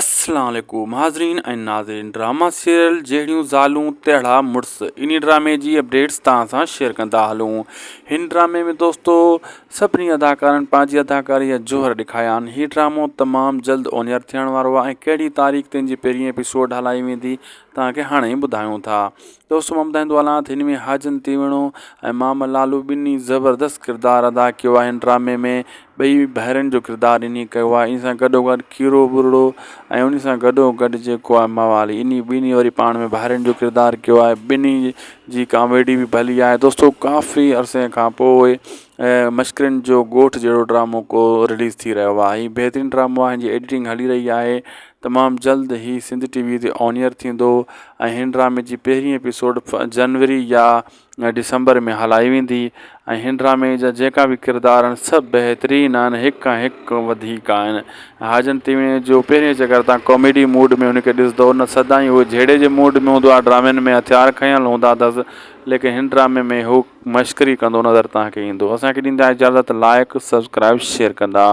अस्सलाम वालेकुम हाज़रीन ऐं नाज़रीन। ड्रामा सीरियल जहिड़ियूं ज़ालूं तहिड़ा मुड़ुस इन ड्रामे जी अपडेट्स तव्हां सां शेयर कंदा हलूं। हिन ड्रामे में दोस्तो सभिनी अदाकारनि पंहिंजी अदाकारी जा जोहर ॾेखारिया आहिनि। हीउ ड्रामो तमामु जल्द ऑनएयर थियण वारो आहे ऐं कहिड़ी तारीख़ ते जी पहिरीं एपिसोड हलाई वेंदी तव्हांखे हाणे ई ॿुधायूं था। दोस्तो मां ॿुधाईंदो हलां त हिन में हाजन तीवणो ऐं मामा लालू ॿिन्ही ज़बरदस्त किरदारु अदा कयो आहे। हिन ड्रामे में ॿई भाइरनि जो किरदारु इन कयो आहे। इन सां गॾोगॾु खीरो बुरड़ो ऐं उन सां गॾोगॾु जेको आहे मवाली इन ॿिन्ही वरी पाण में भाइरनि जो किरदारु कयो आहे। ॿिन्ही जी कॉमेडी बि भली आहे। दोस्तो काफ़ी अरसे खां पोइ मश्करियुनि जो ॻोठ जहिड़ो ड्रामो को रिलीज़ थी रहियो आहे। हीउ बहितरीनु ड्रामो आहे। हिन जी एडिटिंग हली रही आहे। तमामु जल्द ई सिंध टीवी ते ऑनएयर थींदो ऐं हिन ड्रामे जी पहिरीं एपिसोड जनवरी या दिसंबर में हलाई वेंदी ऐं हिन ड्रामे जा जेका बि किरदार आहिनि सभु बहितरीनु आहिनि, हिक खां हिकु वधीक आहिनि। हाजन तीवणे जो पहिरीं अगरि तव्हां कॉमेडी मूड में हुनखे ॾिसंदो न सदाईं उहो जहिड़े जे मूड में हूंदो आहे ड्रामनि में हथियार खयल हूंदा अथसि, लेकिन हिन ड्रामे में हू मश्करी कंदो नज़र तव्हांखे ईंदो। असांखे ॾींदा इजाज़त, लाइक सब्सक्राइब शेयर कंदा।